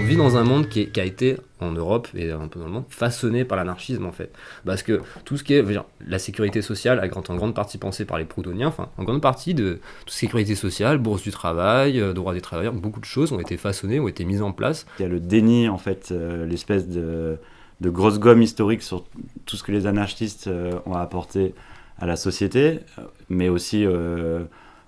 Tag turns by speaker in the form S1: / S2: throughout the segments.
S1: vit dans un monde qui a été, en Europe et un peu dans le monde, façonné par l'anarchisme en fait. Parce que tout ce qui est, la sécurité sociale, en grande partie pensée par les proudhoniens, en grande partie de toute sécurité sociale, bourse du travail, droit des travailleurs, beaucoup de choses ont été façonnées, ont été mises en place.
S2: Il y a le déni en fait, l'espèce de grosse gomme historique sur tout ce que les anarchistes ont apporté à la société, mais aussi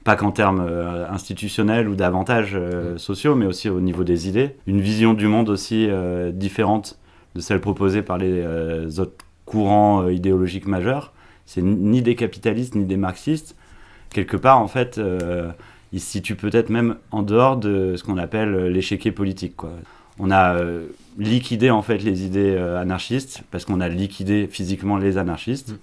S2: pas qu'en termes institutionnels ou d'avantages sociaux, mais aussi au niveau des idées. Une vision du monde aussi différente de celle proposée par les autres courants idéologiques majeurs. C'est ni des capitalistes ni des marxistes. Quelque part, en fait, ils se situent peut-être même en dehors de ce qu'on appelle l'échiquier politique, quoi. On a liquidé en fait les idées anarchistes parce qu'on a liquidé physiquement les anarchistes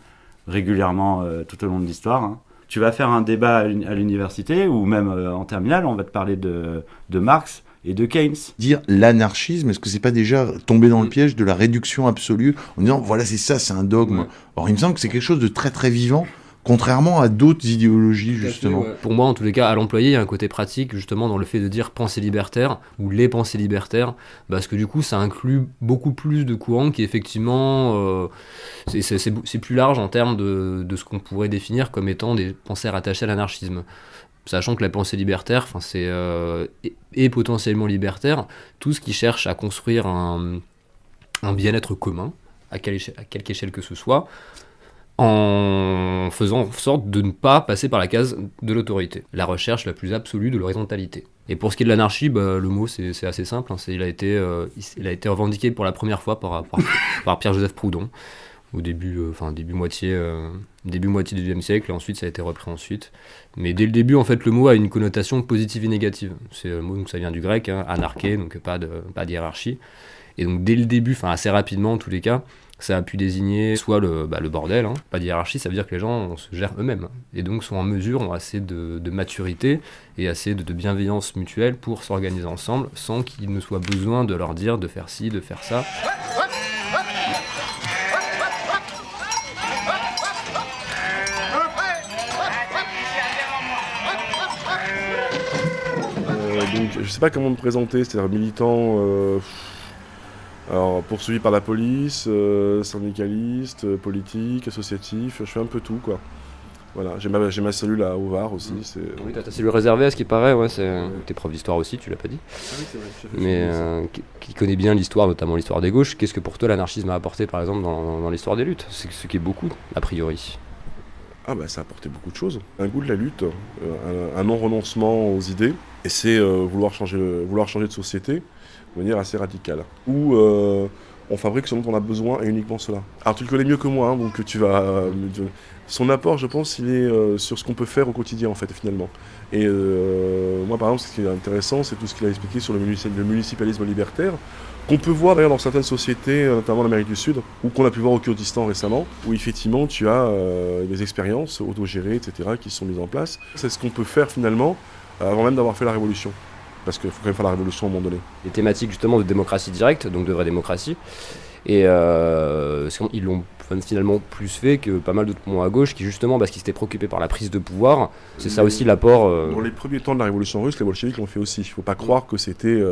S2: régulièrement tout au long de l'histoire, hein. Tu vas faire un débat à l'université ou même en terminale, on va te parler de Marx et de Keynes.
S3: Dire l'anarchisme, est-ce que c'est pas déjà tomber dans le piège de la réduction absolue en disant voilà c'est ça, c'est un dogme. Or il me semble que c'est quelque chose de très très vivant, contrairement à d'autres idéologies justement.
S1: Pour moi en tous les cas, à l'employé, il y a un côté pratique justement dans le fait de dire pensée libertaire ou les pensées libertaires, parce que du coup ça inclut beaucoup plus de courants qui effectivement c'est plus large en termes de ce qu'on pourrait définir comme étant des pensées rattachées à l'anarchisme. Sachant que la pensée libertaire, est potentiellement libertaire, tout ce qui cherche à construire un bien-être commun, à quelque échelle que ce soit, en faisant en sorte de ne pas passer par la case de l'autorité. La recherche la plus absolue de l'horizontalité. Et pour ce qui est de l'anarchie, le mot c'est assez simple, hein, il a été revendiqué pour la première fois par Pierre-Joseph Proudhon, au début moitié du XIXe siècle, et ensuite ça a été repris ensuite. Mais dès le début, en fait, le mot a une connotation positive et négative. C'est le mot, donc ça vient du grec, hein, anarché, donc pas de hiérarchie. Et donc dès le début, assez rapidement en tous les cas, ça a pu désigner soit le bordel, hein, pas de hiérarchie, ça veut dire que les gens se gèrent eux-mêmes, et donc sont en mesure, ont assez de maturité et assez de bienveillance mutuelle pour s'organiser ensemble, sans qu'il ne soit besoin de leur dire de faire ci, de faire ça.
S4: Donc, je sais pas comment me présenter, c'est-à-dire militant poursuivi par la police, syndicaliste, politique, associatif, je fais un peu tout quoi. Voilà, j'ai ma cellule à Ovar aussi.
S1: Oui, t'as ta cellule réservée à ce qui paraît, t'es prof d'histoire aussi, tu l'as pas dit.
S4: Ah oui, c'est vrai.
S1: Mais qui connaît bien l'histoire, notamment l'histoire des gauches, qu'est-ce que pour toi l'anarchisme a apporté par exemple dans l'histoire des luttes ? C'est ce qui est beaucoup, a priori.
S4: Ah ça a apporté beaucoup de choses. Un goût de la lutte, un non-renoncement aux idées, et c'est vouloir changer de société de manière assez radicale. Où on fabrique ce dont on a besoin et uniquement cela. Alors tu le connais mieux que moi, hein, donc tu vas... son apport, je pense, il est sur ce qu'on peut faire au quotidien, en fait, finalement. Et moi, par exemple, ce qui est intéressant, c'est tout ce qu'il a expliqué sur le municipalisme libertaire, qu'on peut voir d'ailleurs dans certaines sociétés, notamment en Amérique du Sud, ou qu'on a pu voir au Kurdistan récemment, où effectivement tu as des expériences autogérées, etc., qui sont mises en place. C'est ce qu'on peut faire finalement, avant même d'avoir fait la révolution. Parce qu'il faut quand même faire la révolution à un moment donné.
S1: Les thématiques justement de démocratie directe, donc de vraie démocratie, et ils l'ont finalement plus fait que pas mal d'autres mouvements à gauche qui justement parce qu'ils s'étaient préoccupés par la prise de pouvoir, c'est ça aussi l'apport...
S4: Dans les premiers temps de la révolution russe, les bolcheviks l'ont fait aussi. Il ne faut pas croire que c'était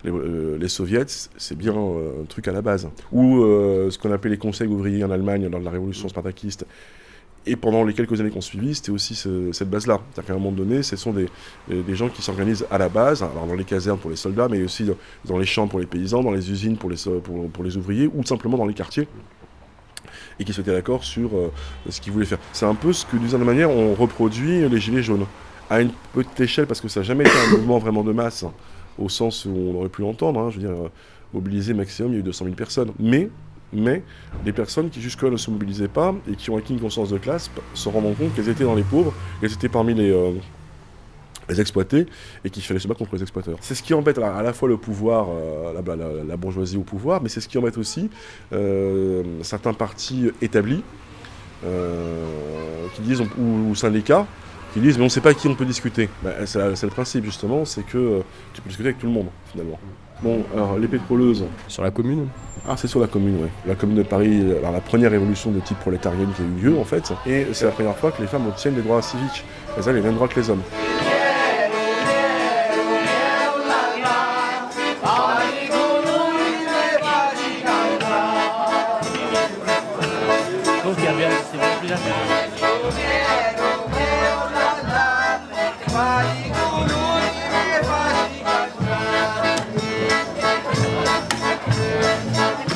S4: les soviets, c'est bien un truc à la base. Ou ce qu'on appelait les conseils ouvriers en Allemagne lors de la révolution spartakiste. Et pendant les quelques années qu'on suivit, c'était aussi cette base-là. C'est-à-dire qu'à un moment donné, ce sont des gens qui s'organisent à la base, alors dans les casernes pour les soldats, mais aussi dans les champs pour les paysans, dans les usines pour les ouvriers, ou simplement dans les quartiers, et qui se mettaient d'accord sur ce qu'ils voulaient faire. C'est un peu ce que, d'une certaine manière, on reproduit les Gilets jaunes, à une petite échelle, parce que ça n'a jamais été un mouvement vraiment de masse, hein, au sens où on aurait pu l'entendre, hein, je veux dire, mobiliser maximum, il y a eu 200 000 personnes, mais les personnes qui jusque-là ne se mobilisaient pas et qui ont acquis une conscience de classe se rendant compte qu'elles étaient dans les pauvres, qu'elles étaient parmi les exploités et qu'il fallait se battre contre les exploiteurs. C'est ce qui embête à la fois le pouvoir, la bourgeoisie au pouvoir, mais c'est ce qui embête aussi certains partis établis qui disent, ou syndicats, qui disent mais on ne sait pas à qui on peut discuter. C'est le principe justement, c'est que tu peux discuter avec tout le monde finalement. Bon, alors les pétroleuses...
S1: Sur la commune ?
S4: Ah, c'est sur la commune, oui. La commune de Paris, alors la première révolution de type prolétarienne qui a eu lieu, en fait, et c'est la première fois que les femmes obtiennent des droits civiques. Elles ont les mêmes droits que les hommes.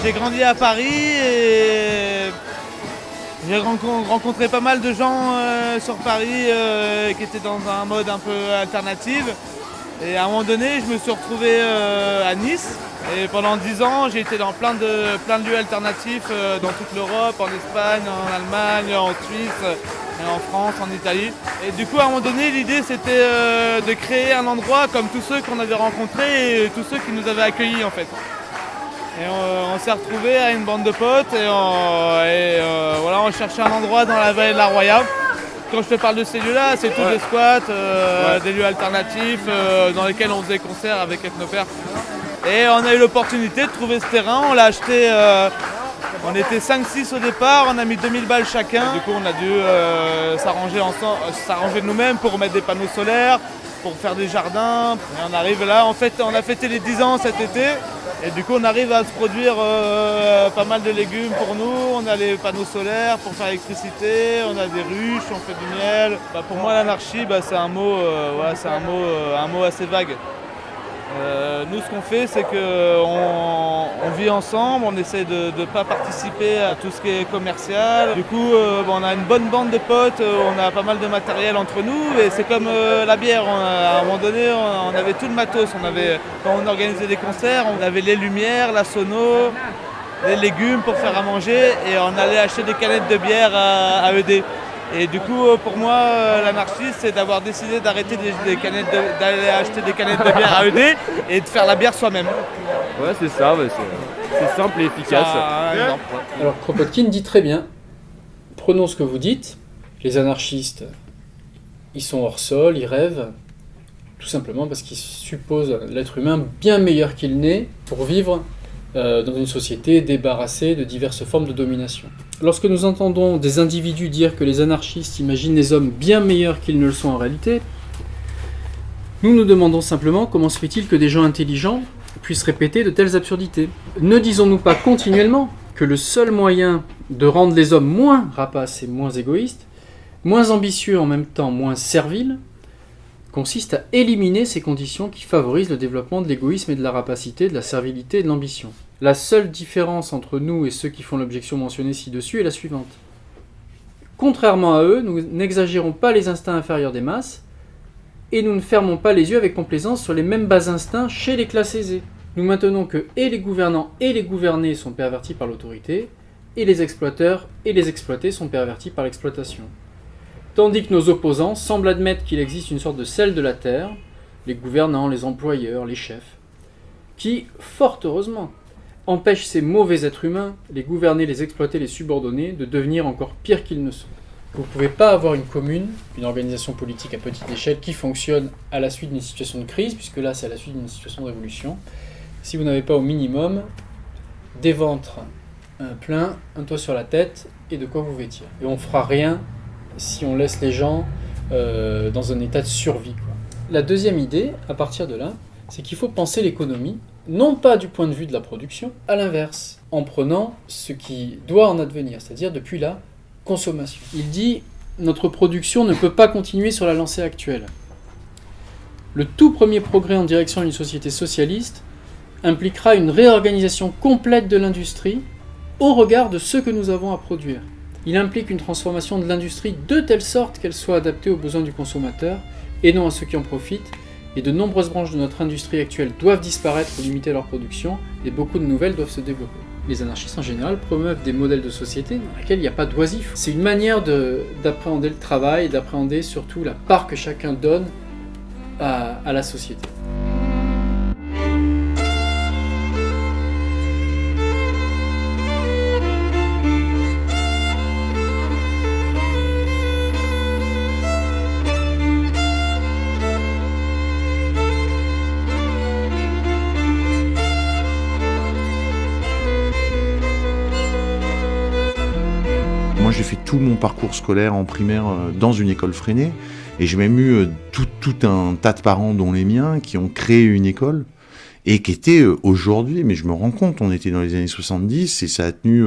S5: J'ai grandi à Paris et j'ai rencontré pas mal de gens sur Paris qui étaient dans un mode un peu alternatif. Et à un moment donné, je me suis retrouvé à Nice. Et pendant 10 ans, j'ai été dans plein de lieux alternatifs dans toute l'Europe, en Espagne, en Allemagne, en Suisse, en France, en Italie. Et du coup, à un moment donné, l'idée c'était de créer un endroit comme tous ceux qu'on avait rencontrés et tous ceux qui nous avaient accueillis en fait. Et on s'est retrouvés à une bande de potes et voilà, on cherchait un endroit dans la vallée de la Roya. Quand je te parle de ces lieux-là, c'est tous des squats, des lieux alternatifs dans lesquels on faisait concerts avec Ethnopère. Et on a eu l'opportunité de trouver ce terrain, on l'a acheté, on était 5-6 au départ, on a mis 2000 balles chacun. Du coup on a dû s'arranger nous-mêmes pour mettre des panneaux solaires, pour faire des jardins. Et on arrive là, en fait on a fêté les 10 ans cet été. Et du coup on arrive à se produire pas mal de légumes pour nous, on a les panneaux solaires pour faire l'électricité, on a des ruches, on fait du miel. Pour moi l'anarchie c'est un mot, un mot assez vague. Nous ce qu'on fait c'est qu'on vit ensemble, on essaie de ne pas participer à tout ce qui est commercial. Du coup on a une bonne bande de potes, on a pas mal de matériel entre nous et c'est comme la bière, à un moment donné on avait tout le matos, quand on organisait des concerts, on avait les lumières, la sono, les légumes pour faire à manger et on allait acheter des canettes de bière à ED. Et du coup, pour moi, l'anarchie, c'est d'avoir décidé d'arrêter d'aller acheter des canettes de bière à ED et de faire la bière soi-même.
S1: Ouais, c'est ça, c'est simple et efficace.
S6: Alors Kropotkin dit très bien, prenons ce que vous dites, les anarchistes, ils sont hors sol, ils rêvent, tout simplement parce qu'ils supposent l'être humain bien meilleur qu'il n'est pour vivre dans une société débarrassée de diverses formes de domination. Lorsque nous entendons des individus dire que les anarchistes imaginent les hommes bien meilleurs qu'ils ne le sont en réalité, nous nous demandons simplement comment se fait-il que des gens intelligents puissent répéter de telles absurdités. Ne disons-nous pas continuellement que le seul moyen de rendre les hommes moins rapaces et moins égoïstes, moins ambitieux en même temps moins serviles, consiste à éliminer ces conditions qui favorisent le développement de l'égoïsme et de la rapacité, de la servilité et de l'ambition. La seule différence entre nous et ceux qui font l'objection mentionnée ci-dessus est la suivante. Contrairement à eux, nous n'exagérons pas les instincts inférieurs des masses et nous ne fermons pas les yeux avec complaisance sur les mêmes bas instincts chez les classes aisées. Nous maintenons que et les gouvernants et les gouvernés sont pervertis par l'autorité et les exploiteurs et les exploités sont pervertis par l'exploitation. Tandis que nos opposants semblent admettre qu'il existe une sorte de sel de la terre, les gouvernants, les employeurs, les chefs, qui, fort heureusement, empêchent ces mauvais êtres humains, les gouvernés, les exploités, les subordonnés, de devenir encore pires qu'ils ne sont. Vous ne pouvez pas avoir une commune, une organisation politique à petite échelle qui fonctionne à la suite d'une situation de crise, puisque là c'est à la suite d'une situation de révolution, si vous n'avez pas au minimum des ventres pleins, un toit sur la tête et de quoi vous vêtir. Et on ne fera rien si on laisse les gens dans un état de survie, quoi. La deuxième idée, à partir de là, c'est qu'il faut penser l'économie, non pas du point de vue de la production, à l'inverse, en prenant ce qui doit en advenir, c'est-à-dire depuis la consommation. Il dit « Notre production ne peut pas continuer sur la lancée actuelle. Le tout premier progrès en direction d'une société socialiste impliquera une réorganisation complète de l'industrie au regard de ce que nous avons à produire. Il implique une transformation de l'industrie de telle sorte qu'elle soit adaptée aux besoins du consommateur et non à ceux qui en profitent, et de nombreuses branches de notre industrie actuelle doivent disparaître ou limiter leur production, et beaucoup de nouvelles doivent se développer. » Les anarchistes en général promeuvent des modèles de société dans lesquels il n'y a pas d'oisif. C'est une manière d'appréhender le travail et d'appréhender surtout la part que chacun donne à la société.
S3: Moi, j'ai fait tout mon parcours scolaire en primaire dans une école freinée. Et j'ai même eu tout un tas de parents, dont les miens, qui ont créé une école et qui était aujourd'hui, mais je me rends compte, on était dans les années 70 et ça a tenu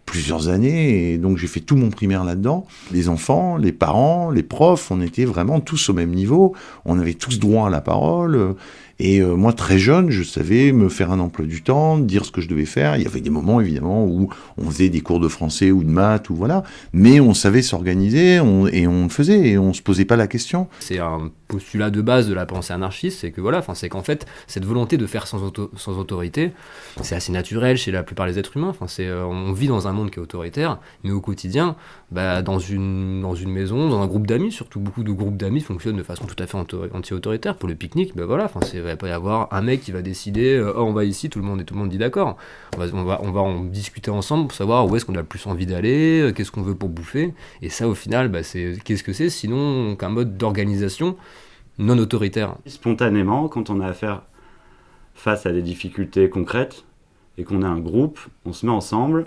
S3: plusieurs années, et donc j'ai fait tout mon primaire là-dedans. Les enfants, les parents, les profs, on était vraiment tous au même niveau, on avait tous droit à la parole, et moi très jeune, je savais me faire un emploi du temps, dire ce que je devais faire. Il y avait des moments évidemment où on faisait des cours de français ou de maths, ou voilà, mais on savait s'organiser, et on le faisait, et on se posait pas la question.
S1: C'est un postulat de base de la pensée anarchiste, c'est que voilà, c'est qu'en fait, cette volonté de faire sans autorité, c'est assez naturel chez la plupart des êtres humains. On vit dans un monde qui est autoritaire, mais au quotidien, dans une maison, dans un groupe d'amis, surtout beaucoup de groupes d'amis fonctionnent de façon tout à fait anti-autoritaire. Pour le pique-nique, il va pas y avoir un mec qui va décider on va ici, tout le monde dit d'accord. On va en discuter ensemble pour savoir où est-ce qu'on a le plus envie d'aller, qu'est-ce qu'on veut pour bouffer. Et ça, au final, qu'est-ce que c'est sinon qu'un mode d'organisation non autoritaire.
S2: Spontanément, quand on a affaire face à des difficultés concrètes et qu'on a un groupe, on se met ensemble,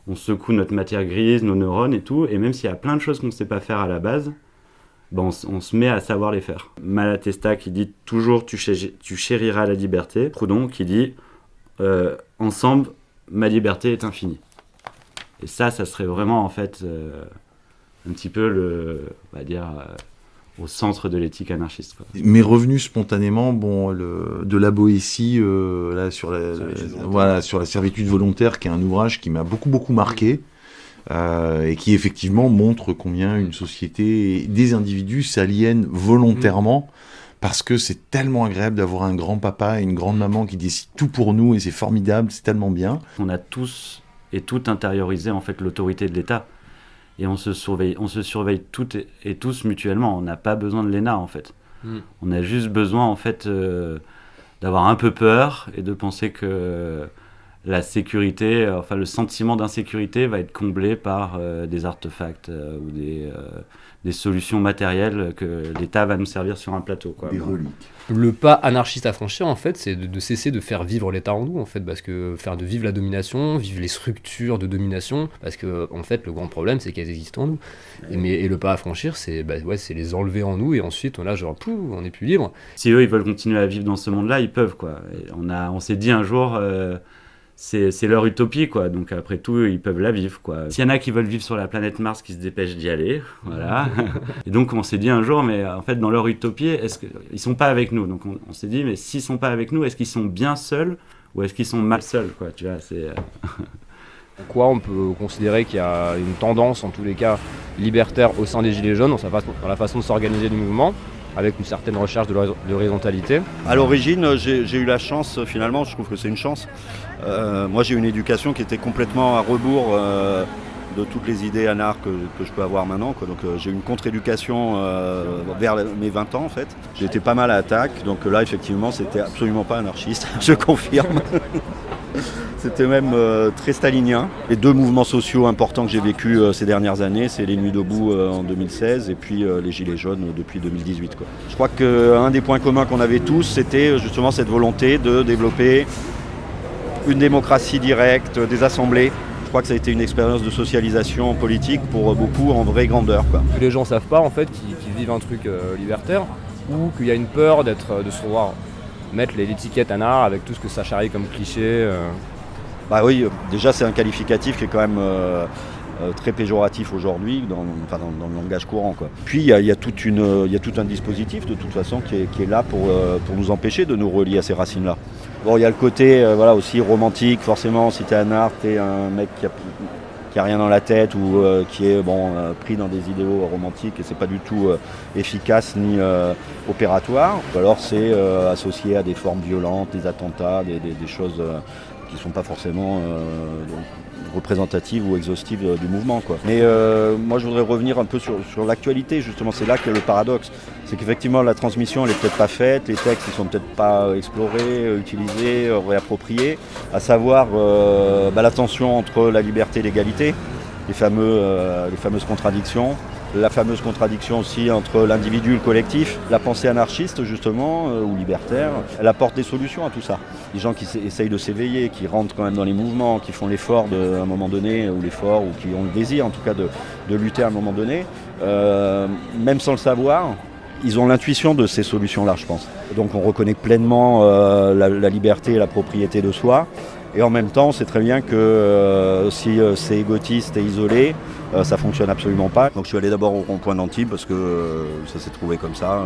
S2: on secoue notre matière grise, nos neurones et tout, et même s'il y a plein de choses qu'on ne sait pas faire à la base, on se met à savoir les faire. Malatesta qui dit « toujours tu chériras la liberté », Proudhon qui dit « ensemble, ma liberté est infinie ». Et ça serait vraiment en fait un petit peu au centre de l'éthique anarchiste, quoi.
S3: M'est revenu spontanément de la Boétie là, sur la servitude volontaire, qui est un ouvrage qui m'a beaucoup marqué, et qui effectivement montre combien une société, des individus s'aliènent volontairement, parce que c'est tellement agréable d'avoir un grand-papa et une grande-maman qui décident tout pour nous, et c'est formidable, c'est tellement bien.
S2: On a tous et toutes intériorisé en fait l'autorité de l'État. Et on se surveille toutes et tous mutuellement. On n'a pas besoin de l'ENA, en fait. On a juste besoin, en fait, d'avoir un peu peur et de penser que la sécurité, le sentiment d'insécurité va être comblé par des artefacts ou des solutions matérielles que l'État va nous servir sur un plateau, quoi.
S3: Des reliques.
S1: Le pas anarchiste à franchir, en fait, c'est de cesser de faire vivre l'État en nous, en fait, parce que de vivre la domination, vivre les structures de domination, parce que, en fait, le grand problème, c'est qu'elles existent en nous. Et le pas à franchir, c'est les enlever en nous, et ensuite, on n'est plus libre.
S2: Si eux, ils veulent continuer à vivre dans ce monde-là, ils peuvent, quoi. Et on s'est dit un jour... c'est leur utopie, quoi. Donc après tout, ils peuvent la vivre, quoi. S'il y en a qui veulent vivre sur la planète Mars, qui se dépêchent d'y aller, voilà. Et donc on s'est dit un jour, mais en fait dans leur utopie, ils sont pas avec nous. Donc on s'est dit, mais s'ils sont pas avec nous, est-ce qu'ils sont bien seuls ou est-ce qu'ils sont mal seuls, quoi. Tu vois,
S1: On peut considérer qu'il y a une tendance, en tous les cas, libertaire au sein des Gilets jaunes, dans la façon de s'organiser du mouvement, avec une certaine recherche de l'horizontalité.
S7: À l'origine, j'ai eu la chance, finalement, je trouve que c'est une chance. Moi, j'ai eu une éducation qui était complètement à rebours de toutes les idées anarches que je peux avoir maintenant, quoi. Donc j'ai eu une contre-éducation vers mes 20 ans, en fait. J'étais pas mal à attaque, donc là, effectivement, c'était absolument pas anarchiste, je confirme. C'était même très stalinien. Les deux mouvements sociaux importants que j'ai vécus ces dernières années, c'est les Nuits debout en 2016 et puis les Gilets jaunes depuis 2018, quoi. Je crois qu'un des points communs qu'on avait tous, c'était justement cette volonté de développer une démocratie directe, des assemblées. Je crois que ça a été une expérience de socialisation politique pour beaucoup en vraie grandeur, quoi.
S1: Que les gens savent pas, en fait, qu'ils vivent un truc libertaire, ou qu'il y a une peur de se voir mettre l'étiquette anard avec tout ce que ça charrie comme cliché.
S7: Bah oui, déjà c'est un qualificatif qui est quand même très péjoratif aujourd'hui dans le langage courant, quoi. Puis il y a tout un dispositif de toute façon qui est là pour nous empêcher de nous relier à ces racines-là. Bon, il y a le côté aussi romantique, forcément, si t'es anard, t'es un mec qui a rien dans la tête ou qui est pris dans des idéaux romantiques et c'est pas du tout efficace ni opératoire. Ou alors c'est associé à des formes violentes, des attentats, des choses qui ne sont pas forcément représentatives ou exhaustives du mouvement, quoi. Mais moi je voudrais revenir un peu sur l'actualité, justement, c'est là que le paradoxe. C'est qu'effectivement la transmission elle est peut-être pas faite, les textes ils sont peut-être pas explorés, utilisés, réappropriés, à savoir la tension entre la liberté et l'égalité, les fameuses contradictions. La fameuse contradiction aussi entre l'individu et le collectif. La pensée anarchiste, justement, ou libertaire, elle apporte des solutions à tout ça. Les gens qui essayent de s'éveiller, qui rentrent quand même dans les mouvements, qui font l'effort à un moment donné, ou l'effort, ou qui ont le désir en tout cas de lutter à un moment donné, même sans le savoir, ils ont l'intuition de ces solutions-là, je pense. Donc on reconnaît pleinement la liberté et la propriété de soi. Et en même temps, on sait très bien que si c'est égotiste et isolé, ça fonctionne absolument pas. Donc je suis allé d'abord au rond-point d'Antibes parce que ça s'est trouvé comme ça.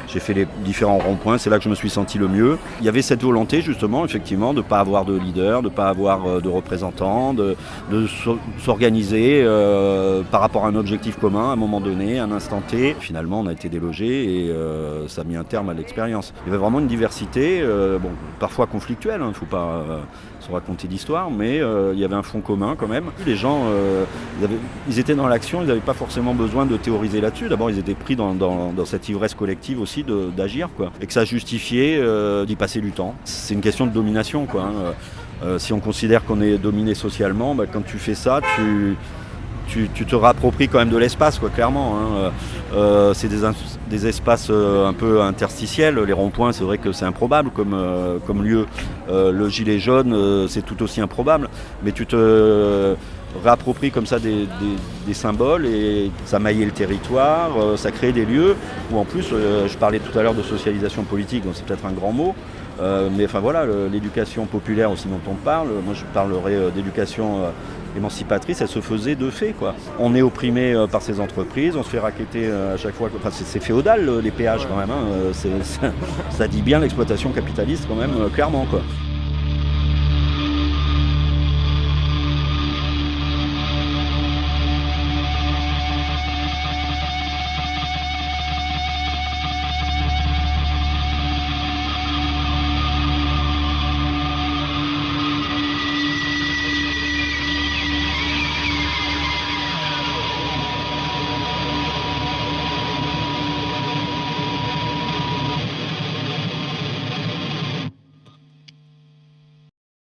S7: J'ai fait les différents ronds-points, c'est là que je me suis senti le mieux. Il y avait cette volonté justement, effectivement, de ne pas avoir de leader, de ne pas avoir de représentants, de s'organiser par rapport à un objectif commun à un moment donné, à un instant T. Finalement, on a été délogé et ça a mis un terme à l'expérience. Il y avait vraiment une diversité, parfois conflictuelle, il ne faut pas se raconter d'histoire, mais il y avait un fond commun quand même. Les gens, ils étaient dans l'action, ils n'avaient pas forcément besoin de théoriser là-dessus. D'abord, ils étaient pris dans cette ivresse collective aussi d'agir, quoi. Et que ça justifiait d'y passer du temps. C'est une question de domination, quoi. Si on considère qu'on est dominé socialement, quand tu fais ça, tu te réappropries quand même de l'espace, quoi, clairement. C'est des espaces un peu interstitiels. Les ronds-points, c'est vrai que c'est improbable comme lieu. Le gilet jaune, c'est tout aussi improbable. Mais tu te réappropries comme ça des symboles et ça maillait le territoire, ça crée des lieux où en plus, je parlais tout à l'heure de socialisation politique, donc c'est peut-être un grand mot. Mais enfin voilà, l'éducation populaire aussi dont on parle, moi je parlerai d'éducation émancipatrice, elle se faisait de fait, quoi. On est opprimé par ces entreprises, on se fait racketter à chaque fois, enfin c'est féodal les péages quand même, ça dit bien l'exploitation capitaliste quand même, clairement, quoi.